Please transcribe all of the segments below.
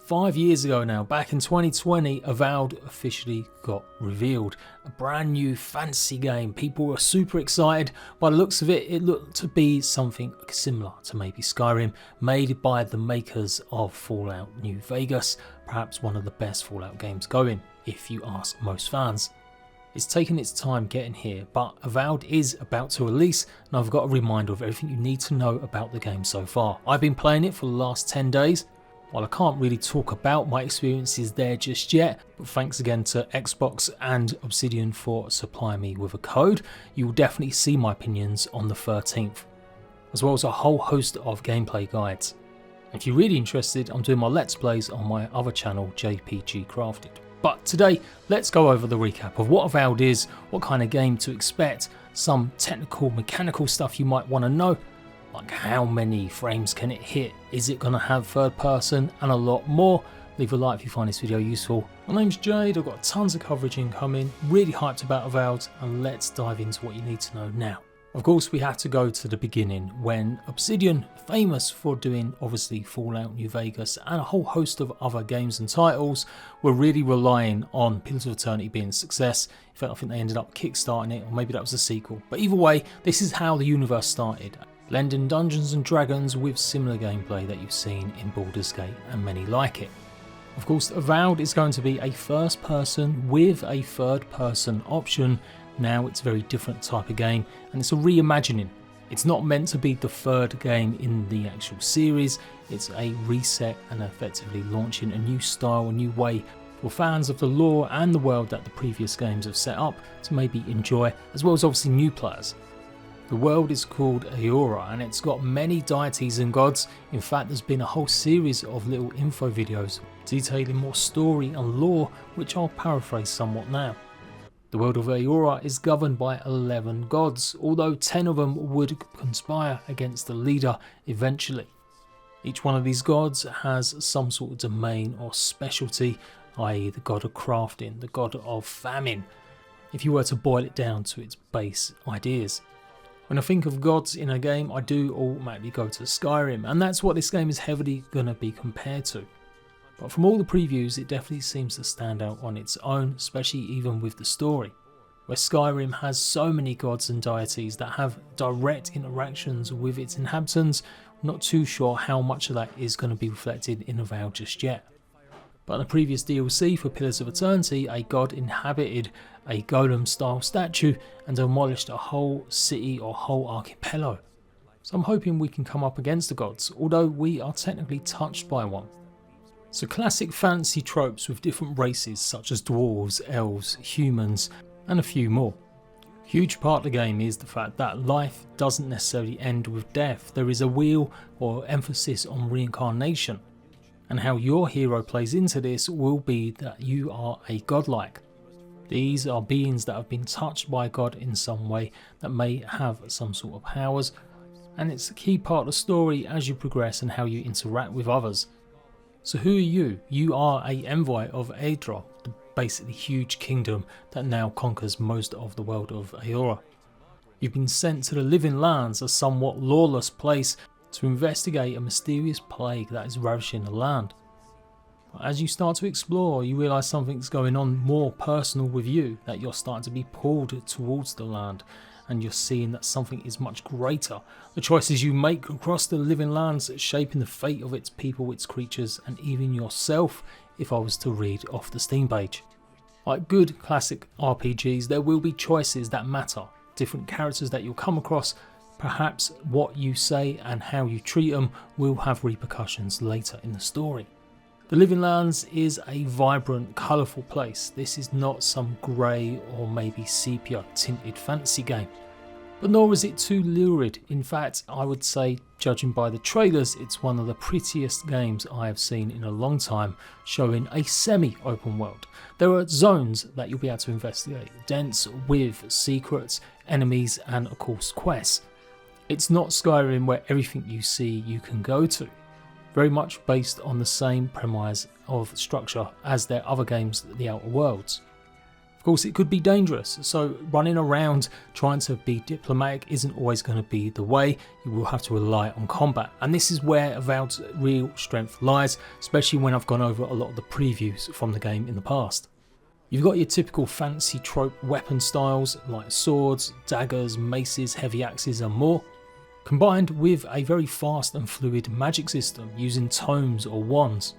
5 years ago now, back in 2020, Avowed officially got revealed. A brand new fantasy game. People were super excited. By the looks of it, it looked to be something similar to maybe Skyrim, made by the makers of Fallout New Vegas, perhaps one of the best Fallout games going, if you ask most fans. It's taken its time getting here, but Avowed is about to release, and I've got a reminder of everything you need to know about the game so far. I've been playing it for the last 10 days. While I can't really talk about my experiences there just yet, but thanks again to Xbox and Obsidian for supplying me with a code, you will definitely see my opinions on the 13th, as well as a whole host of gameplay guides. If you're really interested, I'm doing my Let's Plays on my other channel, JPG Crafted. But today, let's go over the recap of what Avowed is, what kind of game to expect, some technical, mechanical stuff you might want to know, like how many frames can it hit, is it going to have third person, and a lot more. Leave a like if you find this video useful. My name's Jade, I've got tons of coverage incoming, really hyped about Avowed, and let's dive into what you need to know now. Of course, we have to go to the beginning when Obsidian, famous for doing obviously Fallout New Vegas and a whole host of other games and titles, were really relying on Pillars of Eternity being a success. In fact, I think they ended up kickstarting it, or maybe that was a sequel. But either way, this is how the universe started, blending Dungeons and Dragons with similar gameplay that you've seen in Baldur's Gate and many like it. Of course, Avowed is going to be a first person with a third person option. Now it's a very different type of game, and it's a reimagining. It's not meant to be the third game in the actual series, it's a reset and effectively launching a new style, a new way for fans of the lore and the world that the previous games have set up to maybe enjoy, as well as obviously new players. The world is called Eora, and it's got many deities and gods. In fact, there's been a whole series of little info videos detailing more story and lore, which I'll paraphrase somewhat now. The world of Eora is governed by 11 gods, although 10 of them would conspire against the leader eventually. Each one of these gods has some sort of domain or specialty, i.e. the god of crafting, the god of famine, if you were to boil it down to its base ideas. When I think of gods in a game, I do automatically go to Skyrim, and that's what this game is heavily going to be compared to. But from all the previews, it definitely seems to stand out on its own, especially even with the story, where Skyrim has so many gods and deities that have direct interactions with its inhabitants. I'm not too sure how much of that is going to be reflected in Avowed just yet. But in the previous DLC for Pillars of Eternity, a god inhabited a golem style statue and demolished a whole city or whole archipelago. So I'm hoping we can come up against the gods, although we are technically touched by one. So classic fantasy tropes with different races such as dwarves, elves, humans, and a few more. Huge part of the game is the fact that life doesn't necessarily end with death. There is a wheel or emphasis on reincarnation, and how your hero plays into this will be that you are a godlike. These are beings that have been touched by God in some way that may have some sort of powers, and it's a key part of the story as you progress and how you interact with others. So who are you? You are a envoy of Eora, the basically huge kingdom that now conquers most of the world of Eora. You've been sent to the Living Lands, a somewhat lawless place, to investigate a mysterious plague that is ravaging the land. But as you start to explore, you realise something's going on more personal with you, that you're starting to be pulled towards the land, and you're seeing that something is much greater. The choices you make across the Living Lands shaping the fate of its people, its creatures, and even yourself, if I was to read off the Steam page. Like good classic RPGs, there will be choices that matter, different characters that you'll come across. Perhaps what you say and how you treat them will have repercussions later in the story. The Living Lands is a vibrant, colourful place. This is not some grey or maybe sepia tinted fantasy game. But nor is it too lurid. In fact, I would say, judging by the trailers, it's one of the prettiest games I have seen in a long time, showing a semi-open world. There are zones that you'll be able to investigate, dense with secrets, enemies, and of course quests. It's not Skyrim where everything you see you can go to. Very much based on the same premise of structure as their other games, The Outer Worlds. Of course, it could be dangerous, so running around trying to be diplomatic isn't always going to be the way. You will have to rely on combat, and this is where Avowed's real strength lies, especially when I've gone over a lot of the previews from the game in the past. You've got your typical fantasy trope weapon styles like swords, daggers, maces, heavy axes and more, combined with a very fast and fluid magic system using tomes or wands.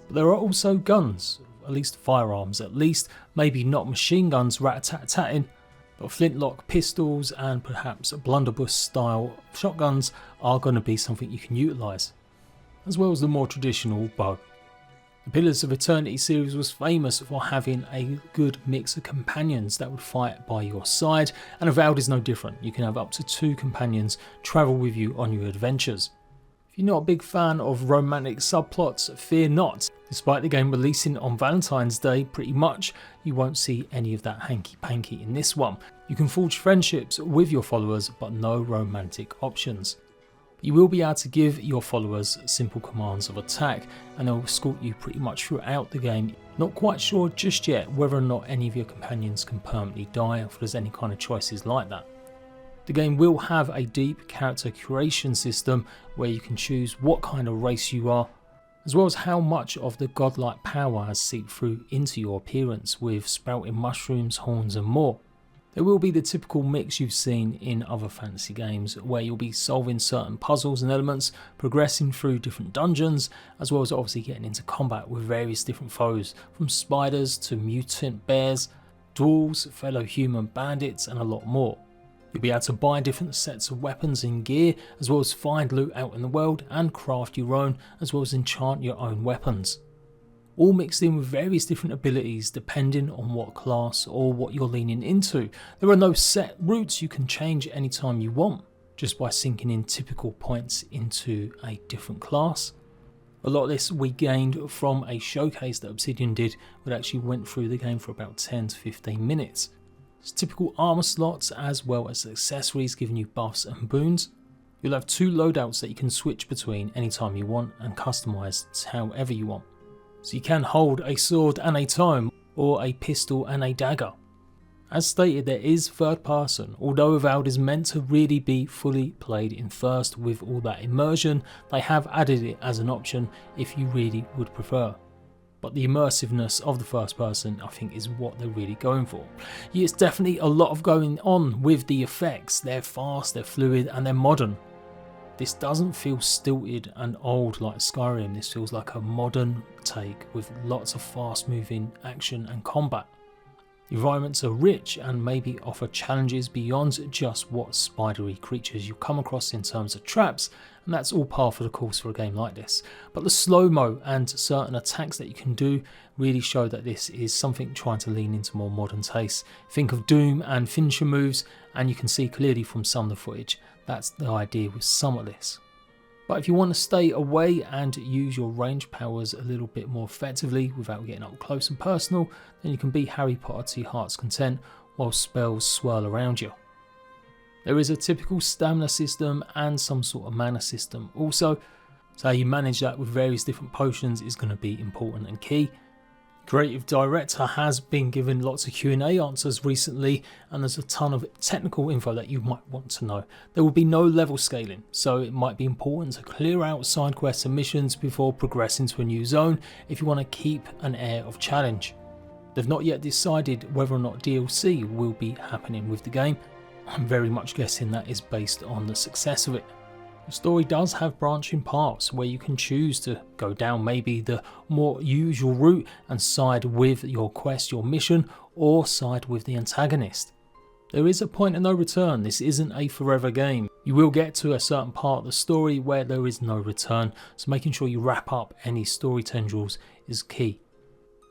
But there are also guns, at least firearms, at least maybe not machine guns rat-a-tat-tatting, but flintlock pistols and perhaps blunderbuss style shotguns are going to be something you can utilise, as well as the more traditional bow. The Pillars of Eternity series was famous for having a good mix of companions that would fight by your side, and Avowed is no different. You can have up to 2 companions travel with you on your adventures. If you're not a big fan of romantic subplots, fear not. Despite the game releasing on Valentine's Day, pretty much, you won't see any of that hanky-panky in this one. You can forge friendships with your followers, but no romantic options. You will be able to give your followers simple commands of attack, and they'll escort you pretty much throughout the game. Not quite sure just yet whether or not any of your companions can permanently die, or if there's any kind of choices like that. The game will have a deep character curation system where you can choose what kind of race you are, as well as how much of the godlike power has seeped through into your appearance with sprouting mushrooms, horns and more. There will be the typical mix you've seen in other fantasy games where you'll be solving certain puzzles and elements, progressing through different dungeons, as well as obviously getting into combat with various different foes, from spiders to mutant bears, dwarves, fellow human bandits and a lot more. You'll be able to buy different sets of weapons and gear, as well as find loot out in the world and craft your own, as well as enchant your own weapons. All mixed in with various different abilities depending on what class or what you're leaning into. There are no set routes you can change anytime you want, just by sinking in typical points into a different class. A lot of this we gained from a showcase that Obsidian did, which actually went through the game for about 10 to 15 minutes. It's typical armor slots as well as accessories giving you buffs and boons. You'll have 2 loadouts that you can switch between anytime you want and customise however you want. So you can hold a sword and a tome, or a pistol and a dagger. As stated, there is third person. Although Avowed is meant to really be fully played in first with all that immersion, they have added it as an option if you really would prefer. But the immersiveness of the first person I think is what they're really going for. Yeah, it's definitely a lot of going on with the effects. They're fast, they're fluid and they're modern. This doesn't feel stilted and old like Skyrim. This feels like a modern take with lots of fast moving action and combat. The environments are rich and maybe offer challenges beyond just what spidery creatures you come across in terms of traps, and that's all par for the course for a game like this. But the slow-mo and certain attacks that you can do really show that this is something trying to lean into more modern tastes. Think of Doom and finisher moves, and you can see clearly from some of the footage that's the idea with some of this. But if you want to stay away and use your range powers a little bit more effectively without getting up close and personal, then you can be Harry Potter to your heart's content while spells swirl around you. There is a typical stamina system and some sort of mana system also, so how you manage that with various different potions is going to be important and key. Creative director has been given lots of Q&A answers recently, and there's a ton of technical info that you might want to know. There will be no level scaling, so it might be important to clear out side quests and missions before progressing to a new zone if you want to keep an air of challenge. They've not yet decided whether or not DLC will be happening with the game. I'm very much guessing that is based on the success of it. The story does have branching paths where you can choose to go down maybe the more usual route and side with your quest, your mission, or side with the antagonist. There is a point of no return. This isn't a forever game. You will get to a certain part of the story where there is no return, so making sure you wrap up any story tendrils is key.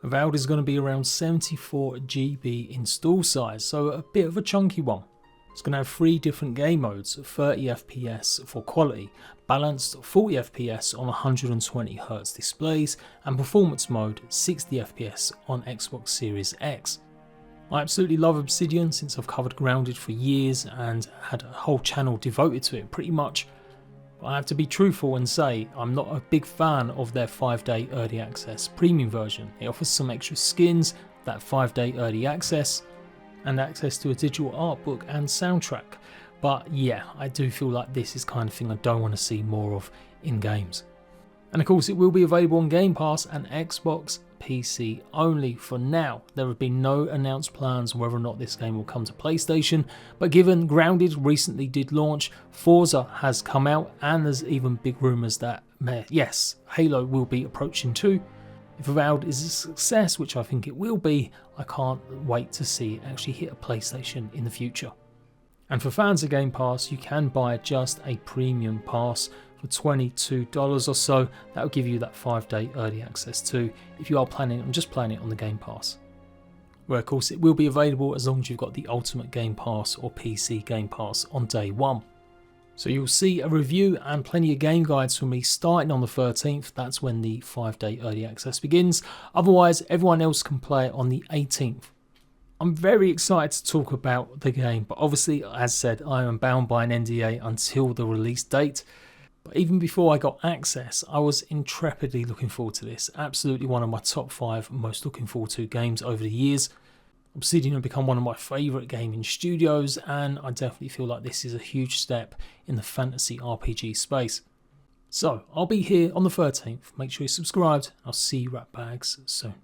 Avowed is going to be around 74 GB install size, so a bit of a chunky one. It's going to have 3 different game modes, 30 FPS for quality, balanced 40 FPS on 120Hz displays, and performance mode 60 FPS on Xbox Series X. I absolutely love Obsidian since I've covered Grounded for years and had a whole channel devoted to it pretty much. But I have to be truthful and say I'm not a big fan of their 5-day early access premium version. It offers some extra skins that 5-day early access and access to a digital art book and soundtrack. But yeah, I do feel like this is kind of thing I don't want to see more of in games. And of course it will be available on Game Pass and Xbox PC only for now. There have been no announced plans whether or not this game will come to PlayStation, but given Grounded recently did launch, Forza has come out, and there's even big rumours that, yes, Halo will be approaching too. If Avowed is a success, which I think it will be, I can't wait to see it actually hit a PlayStation in the future. And for fans of Game Pass, you can buy just a premium pass for $22 or so. That will give you that 5-day early access too, if you are planning on just playing it on the Game Pass. Where of course it will be available as long as you've got the Ultimate Game Pass or PC Game Pass on day one. So you'll see a review and plenty of game guides from me starting on the 13th, that's when the 5-day early access begins. Otherwise, everyone else can play it on the 18th. I'm very excited to talk about the game, but obviously, as said, I am bound by an NDA until the release date. But even before I got access, I was intrepidly looking forward to this. Absolutely one of my top 5 most looking forward to games over the years. Obsidian have become one of my favourite gaming studios, and I definitely feel like this is a huge step in the fantasy RPG space. So, I'll be here on the 13th. Make sure you're subscribed. I'll see you ratbags soon.